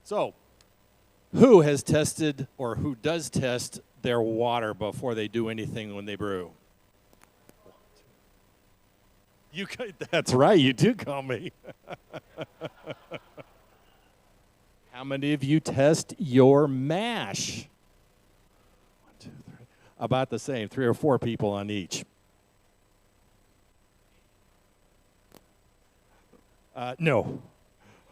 So, who has tested or who does test their water before they do anything when they brew? That's right, you do call me. How many of you test your mash? 1, 2, 3. About the same, 3 or 4 people on each. No.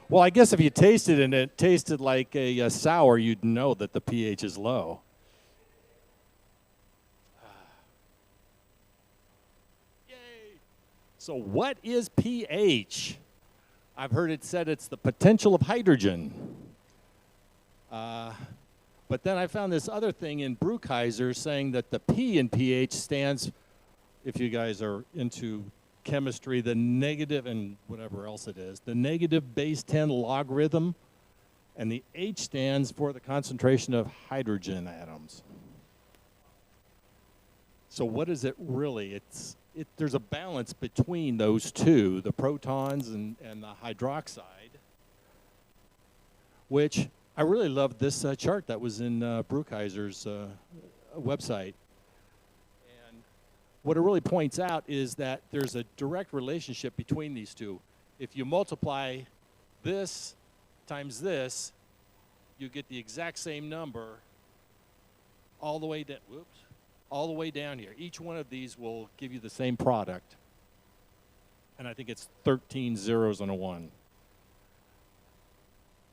Well, I guess if you tasted it and it tasted like a sour, you'd know that the pH is low. Yay! So what is pH? I've heard it said it's the potential of hydrogen. But then I found this other thing in Brewkaiser saying that the P in pH stands, if you guys are into chemistry, the negative and whatever else it is, the negative base 10 logarithm, and the H stands for the concentration of hydrogen atoms. So what is it really? There's a balance between those two, the protons and the hydroxide, which I really loved this chart that was in Brewkaiser's website. What it really points out is that there's a direct relationship between these two. If you multiply this times this, you get the exact same number all the way down. Whoops, all the way down here. Each one of these will give you the same product, and I think it's 13 zeros and a 1.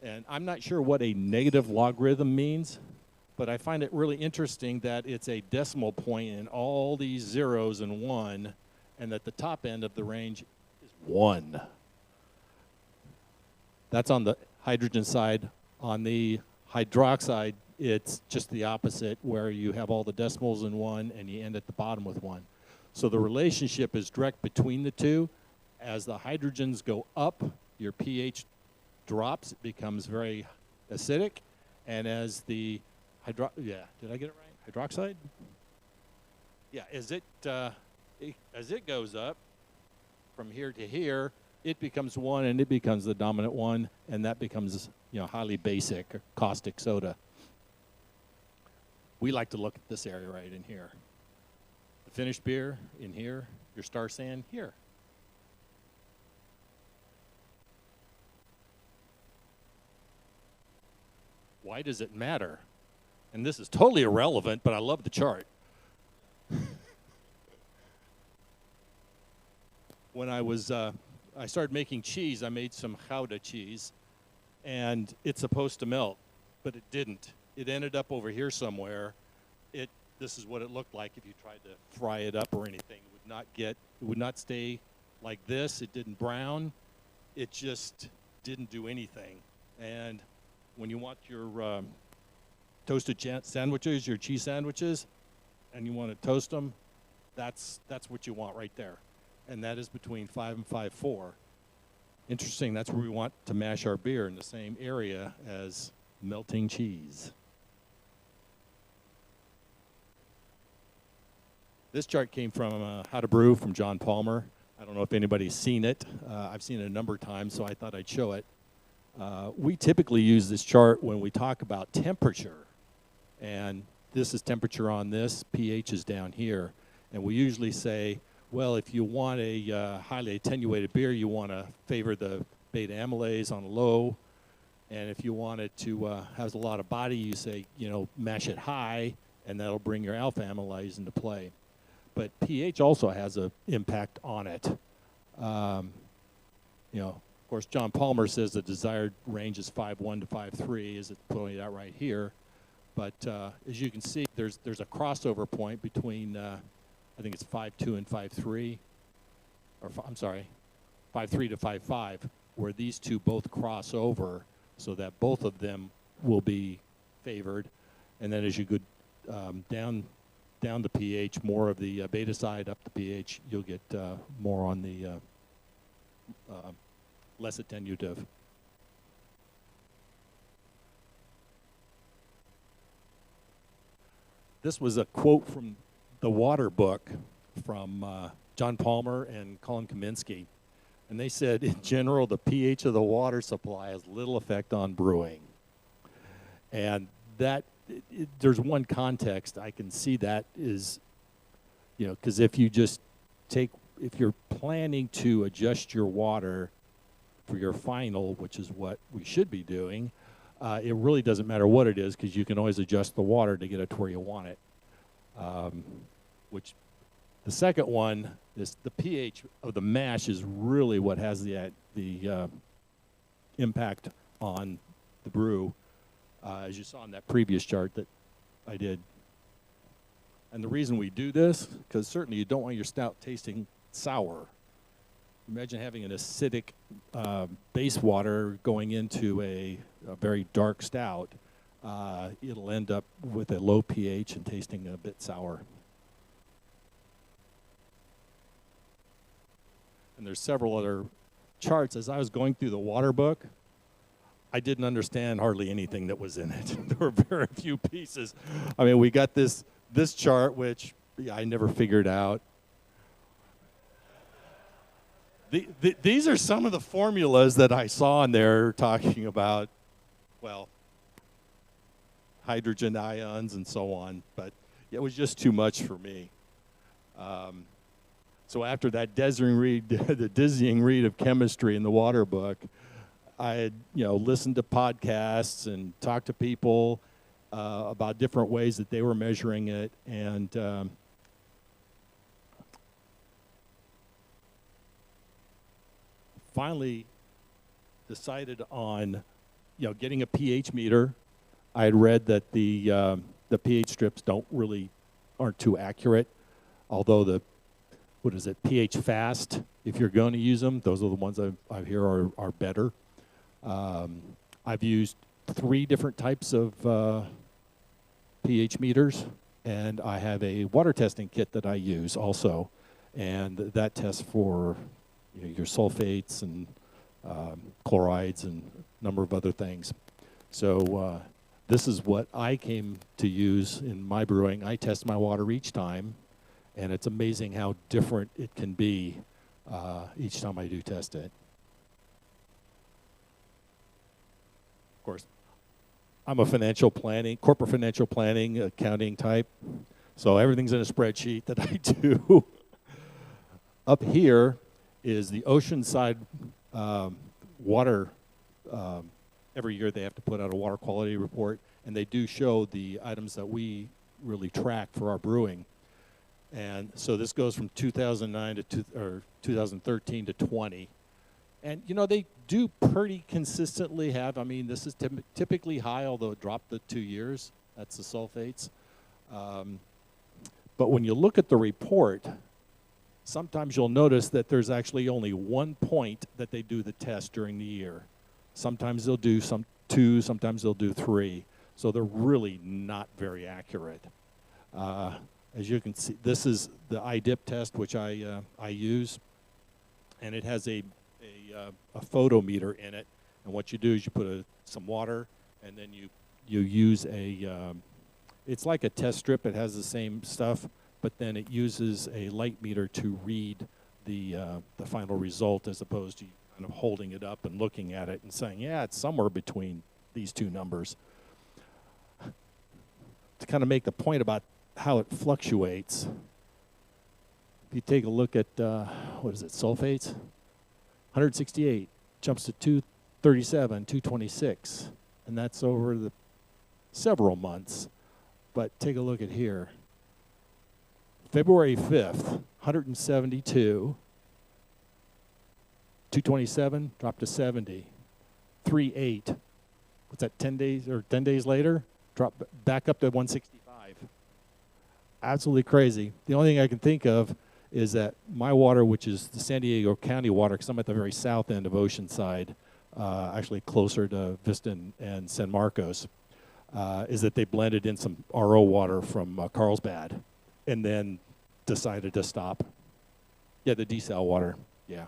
And I'm not sure what a negative logarithm means, but I find it really interesting that it's a decimal point in all these zeros and 1, and that the top end of the range is 1. That's on the hydrogen side. On the hydroxide, it's just the opposite, where you have all the decimals in 1 and you end at the bottom with 1. So the relationship is direct between the two. As the hydrogens go up, your pH drops, it becomes very acidic, and as the did I get it right? Hydroxide? Yeah, as it goes up from here to here, it becomes 1 and it becomes the dominant one, and that becomes, highly basic caustic soda. We like to look at this area right in here. The finished beer in here, your star sand here. Why does it matter? And this is totally irrelevant, but I love the chart. When I started making cheese, I made some Gouda cheese, and it's supposed to melt, but it didn't. It ended up over here somewhere. This is what it looked like if you tried to fry it up or anything. It would not stay like this. It didn't brown. It just didn't do anything. And when you want your toasted sandwiches, your cheese sandwiches, and you want to toast them, that's what you want right there. And that is between 5 and 5.4. Interesting, that's where we want to mash our beer, in the same area as melting cheese. This chart came from How to Brew from John Palmer. I don't know if anybody's seen it. I've seen it a number of times, so I thought I'd show it. We typically use this chart when we talk about temperature. And this is temperature on this, pH is down here. And we usually say, well, if you want a highly attenuated beer, you want to favor the beta amylase on low. And if you want it to have a lot of body, you say, mash it high, and that'll bring your alpha amylase into play. But pH also has an impact on it. Of course, John Palmer says the desired range is 5.1 to 5.3, as it's pointed out right here. But as you can see, there's a crossover point between, I think it's 5.2 and 5.3, or I'm sorry, 5.3 to 5.5, where these two both cross over, so that both of them will be favored. And then as you go down the pH, more of the beta side, up the pH, you'll get more on the less attenuative. This was a quote from the Water book from John Palmer and Colin Kaminsky. And they said, in general, the pH of the water supply has little effect on brewing. And that, there's one context I can see that is, you know, because if you just if you're planning to adjust your water for your final, which is what we should be doing, it really doesn't matter what it is, because you can always adjust the water to get it to where you want it. Which the second one is the pH of the mash is really what has the impact on the brew, as you saw in that previous chart that I did. And the reason we do this, because certainly you don't want your stout tasting sour. Imagine having an acidic base water going into a very dark stout. It'll end up with a low pH and tasting a bit sour. And there's several other charts. As I was going through the water book, I didn't understand hardly anything that was in it. There were very few pieces. I mean, we got this chart, which I never figured out. These are some of the formulas that I saw in there talking about, well, hydrogen ions and so on, but it was just too much for me. So after that dizzying read of chemistry in the water book, I had, you know, listened to podcasts and talked to people about different ways that they were measuring it, and finally decided on, you know, getting a pH meter. I had read that the pH strips aren't too accurate, although the pH fast, if you're going to use them, those are the ones I hear are better. I've used 3 different types of pH meters, and I have a water testing kit that I use also, and that tests for, you know, your sulfates and chlorides and a number of other things. So this is what I came to use in my brewing. I test my water each time, and it's amazing how different it can be each time I do test it. Of course, I'm a corporate financial planning, accounting type, so everything's in a spreadsheet that I do. Up here is the Oceanside water. Every year they have to put out a water quality report, and they do show the items that we really track for our brewing. And so this goes from 2009 to 2013 to 20. And, you know, they do pretty consistently have, I mean, this is typically high, although it dropped the 2 years. That's the sulfates. But when you look at the report, sometimes you'll notice that there's actually only 1 point that they do the test during the year. Sometimes they'll do 2, sometimes they'll do 3. So they're really not very accurate. As you can see, this is the IDIP test, which I use, and it has a photometer in it. And what you do is you put some water, and then you use it's like a test strip. It has the same stuff, but then it uses a light meter to read the final result, as opposed to kind of holding it up and looking at it and saying, yeah, it's somewhere between these 2 numbers. To kind of make the point about how it fluctuates, if you take a look at, what is it, sulfates? 168 jumps to 237, 226, and that's over the several months. But take a look at here. February 5th, 172, 227, dropped to 70, 3/8. What's that, 10 days or 10 days later? Dropped back up to 165. Absolutely crazy. The only thing I can think of is that my water, which is the San Diego County water, because I'm at the very south end of Oceanside, actually closer to Vista and San Marcos, is that they blended in some RO water from Carlsbad and then decided to stop. Yeah, the desal water, yeah.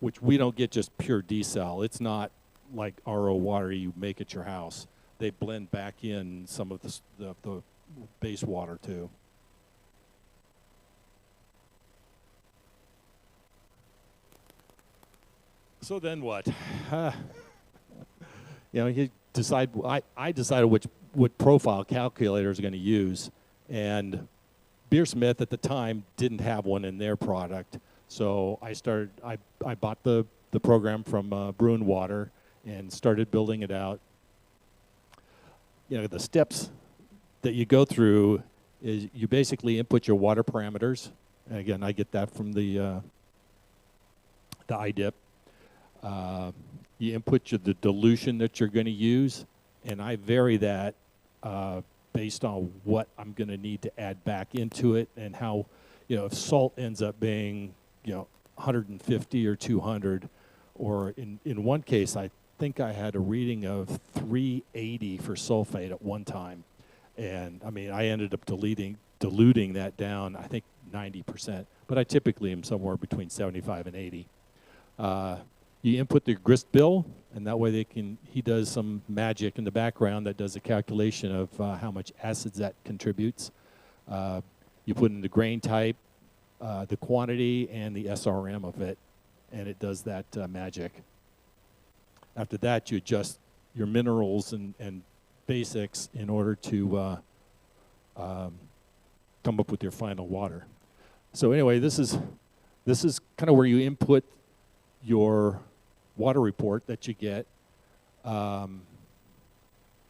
Which we don't get just pure desal. It's not like RO water you make at your house. They blend back in some of the base water too. So then what? You know, I decided what profile calculator I was going to use, and Beersmith at the time didn't have one in their product, so I bought the program from Brew and Water and started building it out. You know, the steps that you go through is you basically input your water parameters. And again, I get that from the IDIP. You input the dilution that you're going to use, and I vary that based on what I'm going to need to add back into it, and how, you know, if salt ends up being, you know, 150 or 200, or in one case, I think I had a reading of 380 for sulfate at one time. And I mean, I ended up diluting that down, I think 90%, but I typically am somewhere between 75 and 80. You input the grist bill, and that way he does some magic in the background that does a calculation of how much acids that contributes. You put in the grain type, the quantity, and the SRM of it, and it does that magic. After that, you adjust your minerals and basics in order to come up with your final water. So anyway, this is kind of where you input your water report that you get.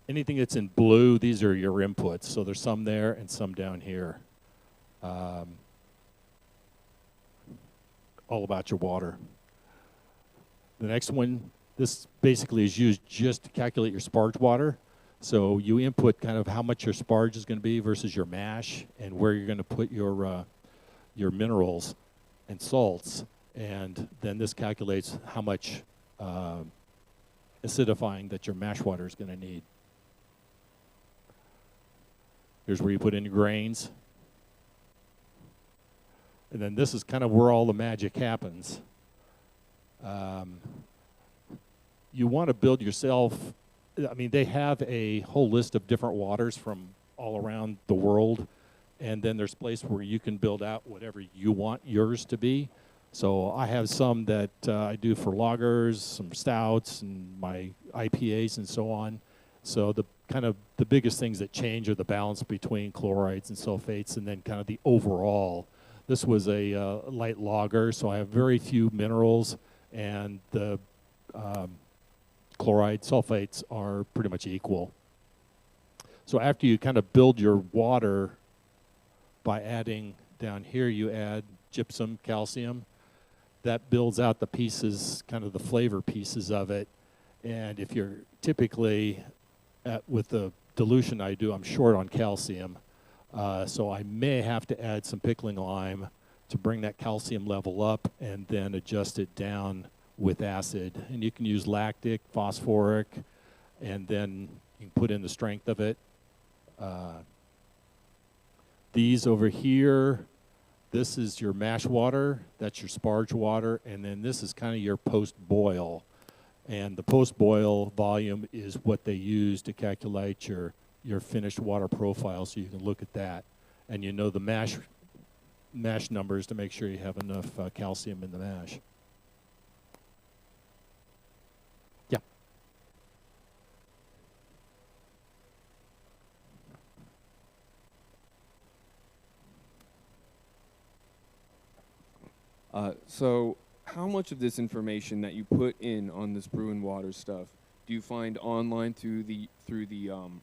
Anything that's in blue, these are your inputs. So there's some there and some down here. All about your water. The next one, this basically is used just to calculate your sparge water. So you input kind of how much your sparge is going to be versus your mash, and where you're going to put your minerals and salts, and then this calculates how much acidifying that your mash water is going to need. Here's where you put in your grains. And then this is kind of where all the magic happens. You want to build yourself, I mean, they have a whole list of different waters from all around the world, and then there's a place where you can build out whatever you want yours to be. So I have some that I do for lagers, some stouts, and my IPAs and so on. So the biggest things that change are the balance between chlorides and sulfates, and then kind of the overall. This was a light lager, so I have very few minerals, and the chloride sulfates are pretty much equal. So after you kind of build your water by adding down here, you add gypsum, calcium. That builds out the pieces, kind of the flavor pieces of it. And if you're typically, with the dilution I do, I'm short on calcium. So I may have to add some pickling lime to bring that calcium level up and then adjust it down with acid. And you can use lactic, phosphoric, and then you can put in the strength of it. These over here, this is your mash water, that's your sparge water, and then this is kind of your post-boil. And the post-boil volume is what they use to calculate your finished water profile, so you can look at that. And you know the mash numbers to make sure you have enough calcium in the mash. Yeah. So how much of this information that you put in on this brew and water stuff do you find online through the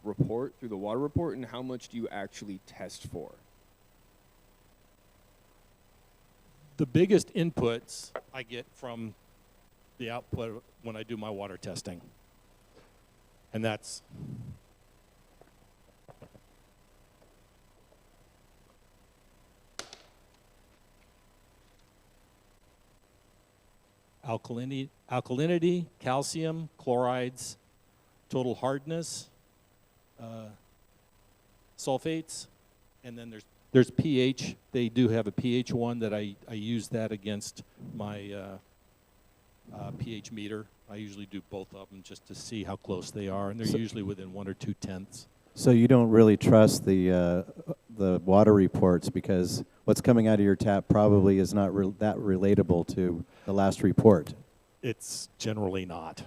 report, through the water report, and how much do you actually test for? The biggest inputs I get from the output when I do my water testing. And that's alkalinity, calcium, chlorides, total hardness, sulfates, and then there's pH. They do have a pH one that I use that against my pH meter. I usually do both of them just to see how close they are, and they're usually within 1 or 2 tenths. So you don't really trust the water reports because what's coming out of your tap probably is not that relatable to the last report. It's generally not.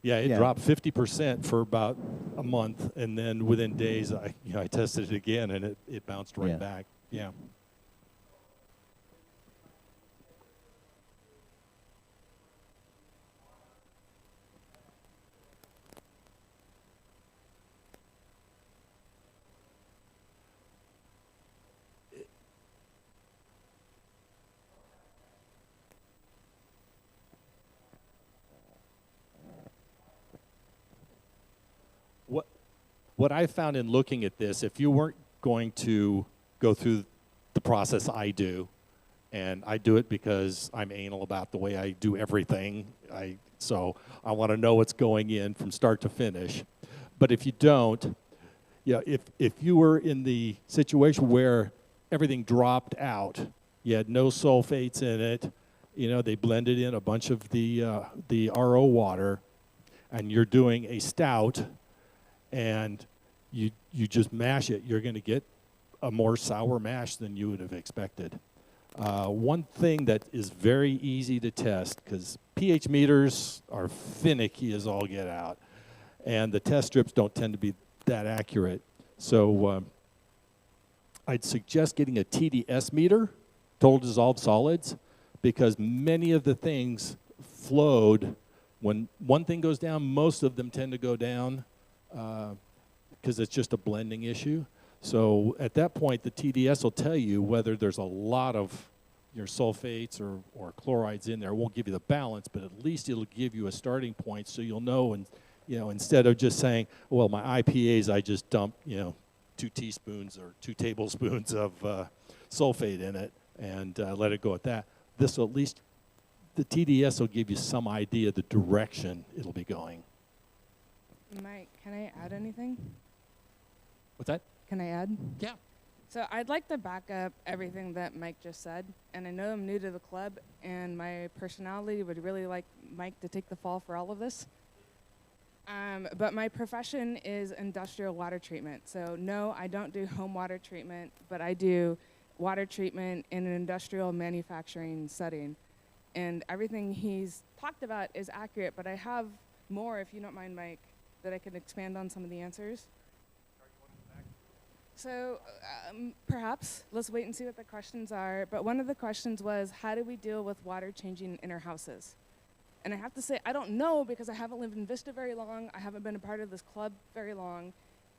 Yeah, it Yeah. dropped 50% for about a month, and then within days, I tested it again, and it bounced right Yeah. back. Yeah. What I found in looking at this, if you weren't going to go through the process I do, and I do it because I'm anal about the way I do everything, so I want to know what's going in from start to finish. But if you don't, if you were in the situation where everything dropped out, you had no sulfates in it, they blended in a bunch of the RO water, and you're doing a stout, and you just mash it, you're going to get a more sour mash than you would have expected. One thing that is very easy to test, because pH meters are finicky as all get out, and the test strips don't tend to be that accurate. So I'd suggest getting a TDS meter, total dissolved solids, because many of the things flowed. When one thing goes down, most of them tend to go down, because it's just a blending issue. So at that point, the TDS will tell you whether there's a lot of your sulfates or chlorides in there. It won't give you the balance, but at least it'll give you a starting point, so you'll know. And instead of just saying, well, my IPAs, I just dump 2 teaspoons or 2 tablespoons of sulfate in it and let it go at that. This will at least, the TDS will give you some idea of the direction it'll be going. Mike, can I add anything? What's that? Can I add? Yeah. So I'd like to back up everything that Mike just said. And I know I'm new to the club, and my personality would really like Mike to take the fall for all of this. But my profession is industrial water treatment. So no, I don't do home water treatment, but I do water treatment in an industrial manufacturing setting. And everything he's talked about is accurate, but I have more, if you don't mind, Mike, that I can expand on some of the answers. So perhaps, let's wait and see what the questions are. But one of the questions was, how do we deal with water changing in our houses? And I have to say, I don't know, because I haven't lived in Vista very long. I haven't been a part of this club very long.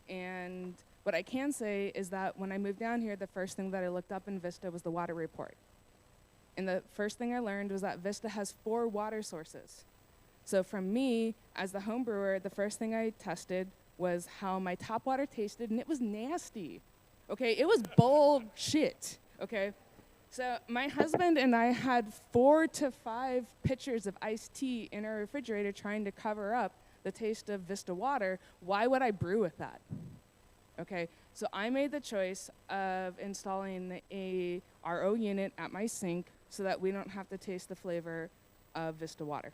And what I can say is that when I moved down here, the first thing that I looked up in Vista was the water report. And the first thing I learned was that Vista has 4 water sources. So from me, as the home brewer, the first thing I tested was how my tap water tasted, and it was nasty. Okay, it was bullshit. Okay, so my husband and I had 4 to 5 pitchers of iced tea in our refrigerator trying to cover up the taste of Vista water. Why would I brew with that? Okay, so I made the choice of installing a RO unit at my sink so that we don't have to taste the flavor of Vista water.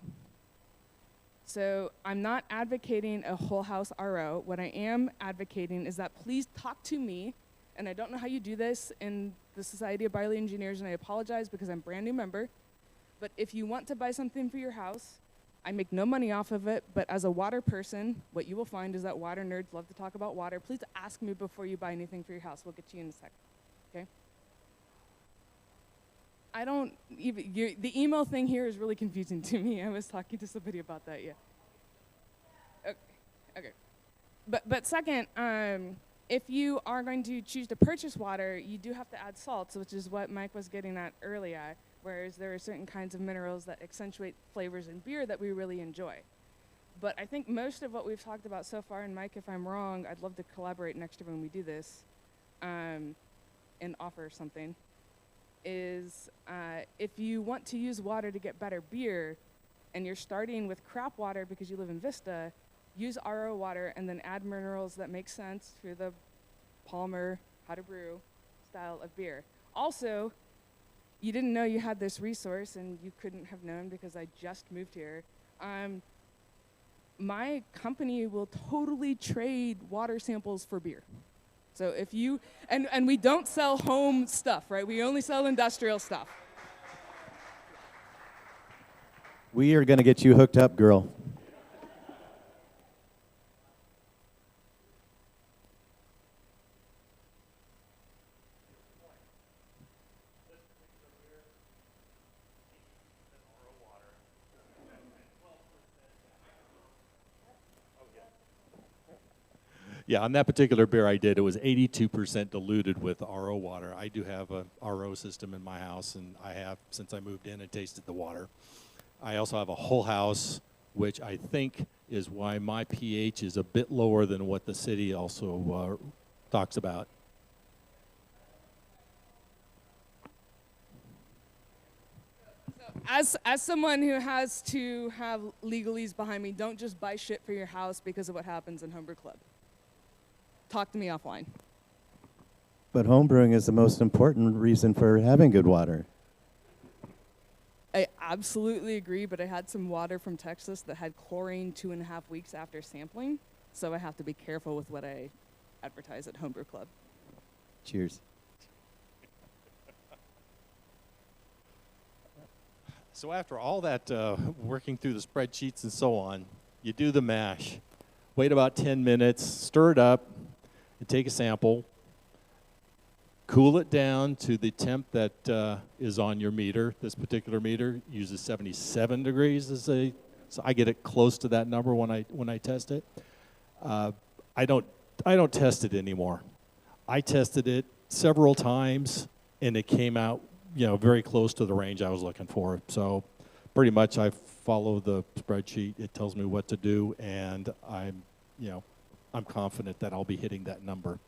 So I'm not advocating a whole house RO. What I am advocating is that please talk to me, and I don't know how you do this in the Society of Barley Engineers, and I apologize because I'm a brand new member, but if you want to buy something for your house, I make no money off of it, but as a water person, what you will find is that water nerds love to talk about water. Please ask me before you buy anything for your house. We'll get you in a sec, okay? I don't even, the email thing here is really confusing to me. I was talking to somebody about that, yeah. Okay. But second, if you are going to choose to purchase water, you do have to add salts, which is what Mike was getting at earlier, whereas there are certain kinds of minerals that accentuate flavors in beer that we really enjoy. But I think most of what we've talked about so far, and Mike, if I'm wrong, I'd love to collaborate next year when we do this, and offer something, is if you want to use water to get better beer, and you're starting with crap water because you live in Vista, use RO water and then add minerals that make sense for the Palmer, how to brew style of beer. Also, you didn't know you had this resource, and you couldn't have known because I just moved here. My company will totally trade water samples for beer. So if you, and we don't sell home stuff, right? We only sell industrial stuff. We are going to get you hooked up, girl. Yeah, on that particular beer I did, it was 82% diluted with RO water. I do have a RO system in my house, and I have since I moved in and tasted the water. I also have a whole house, which I think is why my pH is a bit lower than what the city also talks about. As someone who has to have legalese behind me, don't just buy shit for your house because of what happens in Homebrew Club. Talk to me offline. But homebrewing is the most important reason for having good water. I absolutely agree, but I had some water from Texas that had chlorine 2.5 weeks after sampling, so I have to be careful with what I advertise at Homebrew Club. Cheers. So after all that working through the spreadsheets and so on, you do the mash. Wait about 10 minutes, stir it up, and take a sample. Cool it down to the temp that is on your meter. This particular meter uses 77 degrees so I get it close to that number when I test it. I don't test it anymore. I tested it several times, and it came out very close to the range I was looking for. So pretty much I follow the spreadsheet. It tells me what to do, and I'm confident that I'll be hitting that number.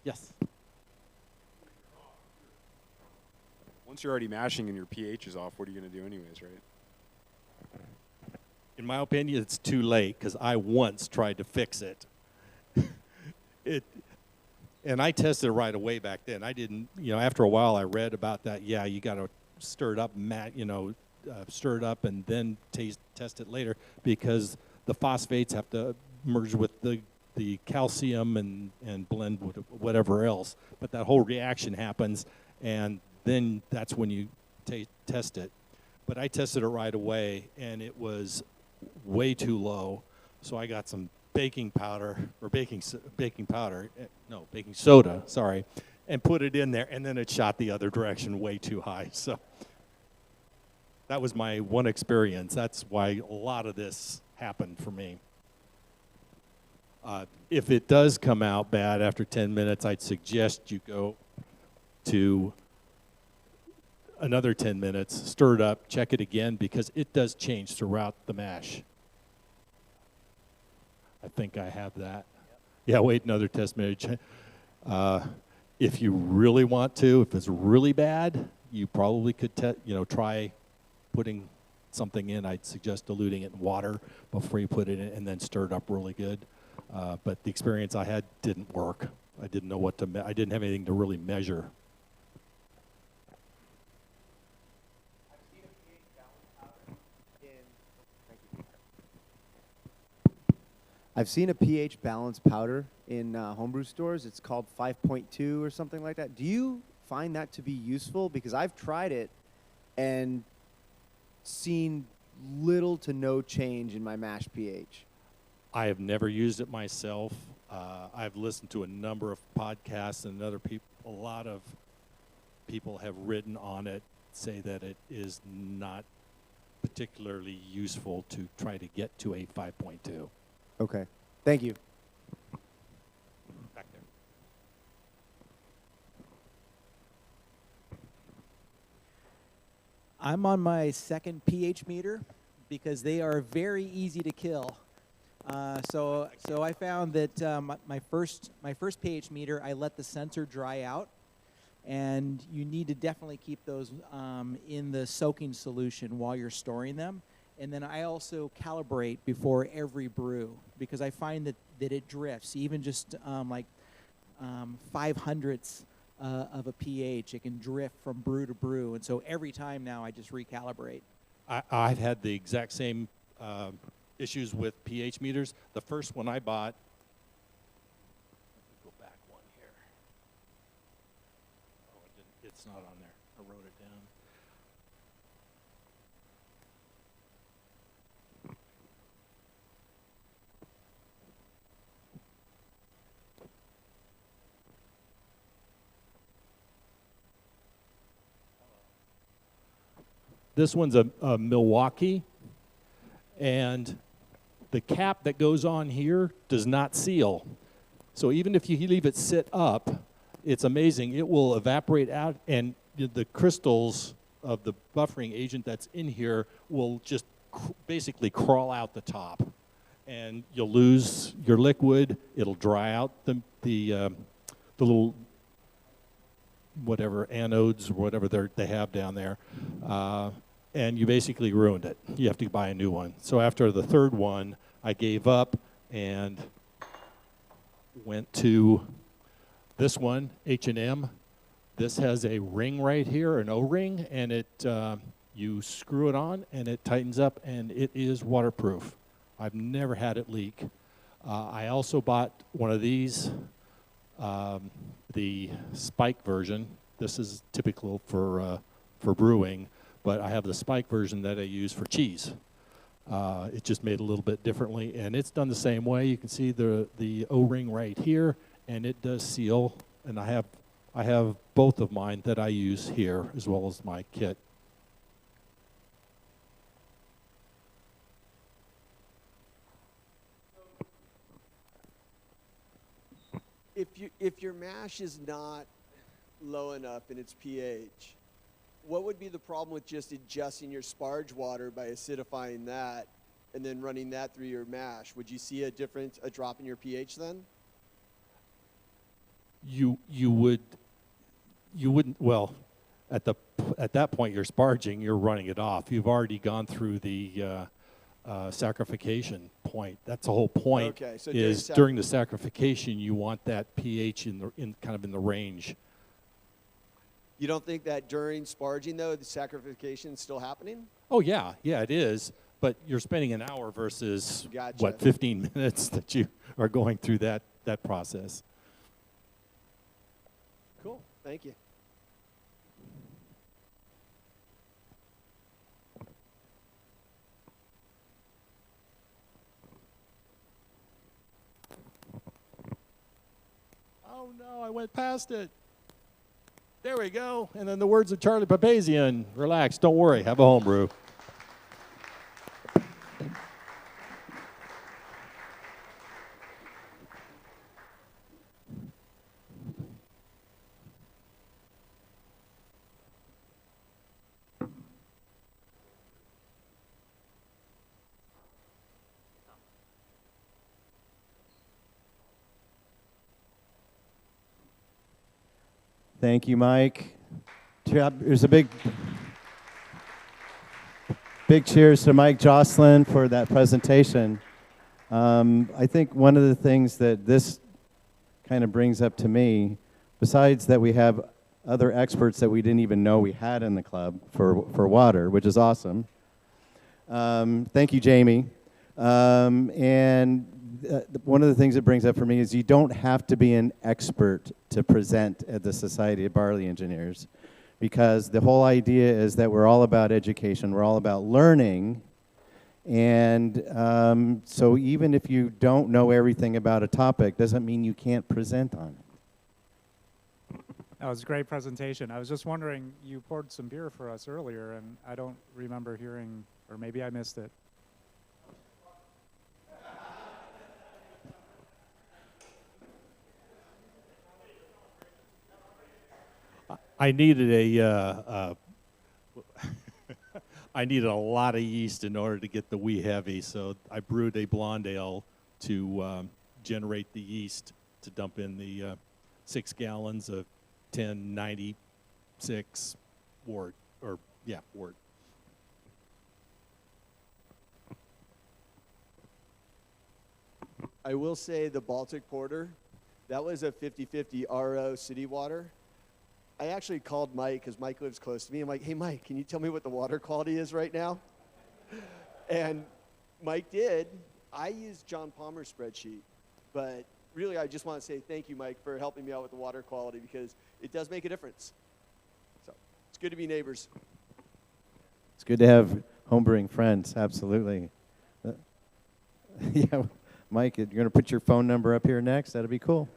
Yes. Once you're already mashing and your pH is off, what are you going to do anyways, right? In my opinion, it's too late because I once tried to fix it. And I tested it right away back then. I didn't, after a while I read about that. Yeah, you got to stir it up, stir it up and then test it later because the phosphates have to merge with the calcium and blend with whatever else. But that whole reaction happens, and then that's when you test it. But I tested it right away, and it was way too low. So I got some baking soda, sorry, and put it in there, and then it shot the other direction way too high. So that was my one experience. That's why a lot of this happened for me. If it does come out bad after 10 minutes, I'd suggest you go to another 10 minutes, stir it up, check it again, because it does change throughout the mash. I think I have that. Yeah, wait another test minute. If you really want to, if it's really bad, you probably could try putting something in. I'd suggest diluting it in water before you put it in and then stir it up really good. But the experience I had didn't work. I didn't know what to I didn't have anything to really measure. I've seen a pH balance powder in homebrew stores. It's called 5.2 or something like that. Do you find that to be useful? Because I've tried it and seen little to no change in my mash pH. I have never used it myself. I've listened to a number of podcasts, and a lot of people have written on it, say that it is not particularly useful to try to get to a 5.2. Okay. Thank you. Back there. I'm on my second pH meter because they are very easy to kill. So I found that my first pH meter, I let the sensor dry out, and you need to definitely keep those in the soaking solution while you're storing them. And then I also calibrate before every brew because I find that it drifts, even just 0.05 of a pH. It can drift from brew to brew, and so every time now I just recalibrate. I've had the exact same issues with pH meters. The first one I bought, go back one here. Oh, it's not on there. I wrote it down. This one's a Milwaukee, and the cap that goes on here does not seal. So even if you leave it sit up, it's amazing. It will evaporate out, and the crystals of the buffering agent that's in here will just basically crawl out the top. And you'll lose your liquid. It'll dry out the little whatever anodes or whatever they have down there. And you basically ruined it. You have to buy a new one. So after the third one, I gave up and went to this one, H&M. This has a ring right here, an O-ring, and it you screw it on and it tightens up, and it is waterproof. I've never had it leak. I also bought one of these, the spike version. This is typical for brewing, but I have the spike version that I use for cheese. It's just made a little bit differently, and it's done the same way. You can see the O-ring right here, and it does seal. And I have both of mine that I use here as well as my kit. If your mash is not low enough in its pH, what would be the problem with just adjusting your sparge water by acidifying that and then running that through your mash? Would you see a drop in your pH then? You wouldn't, well, at that point you're sparging, you're running it off. You've already gone through the saccharification point. That's the whole point. Okay, so is during the saccharification you want that pH in the range. You don't think that during sparging though the saccharification is still happening? Oh yeah, it is. But you're spending an hour versus Gotcha. what 15 minutes that you are going through that process. Cool. Thank you. Oh no, I went past it. There we go. And then the words of Charlie Papazian, relax, don't worry, have a home brew. Thank you, Mike. There's a big cheers to Mike Jocelyn for that presentation. I think one of the things that this kind of brings up to me, besides that we have other experts that we didn't even know we had in the club for water, which is awesome. Thank you, Jamie. One of the things it brings up for me is you don't have to be an expert to present at the Society of Barley Engineers, because the whole idea is that we're all about education, we're all about learning, and so even if you don't know everything about a topic, doesn't mean you can't present on it. That was a great presentation. I was just wondering, you poured some beer for us earlier, and I don't remember hearing, or maybe I missed it. I needed I needed a lot of yeast in order to get the wee heavy, so I brewed a blonde ale to generate the yeast to dump in the 6 gallons of 1096 wort, wort. I will say the Baltic Porter, that was a 50-50 RO city water. I actually called Mike, because Mike lives close to me. I'm like, hey, Mike, can you tell me what the water quality is right now? And Mike did. I used John Palmer's spreadsheet. But really, I just want to say thank you, Mike, for helping me out with the water quality, because it does make a difference. So it's good to be neighbors. It's good to have homebrewing friends, absolutely. Yeah, Mike, you're going to put your phone number up here next? That'd be cool.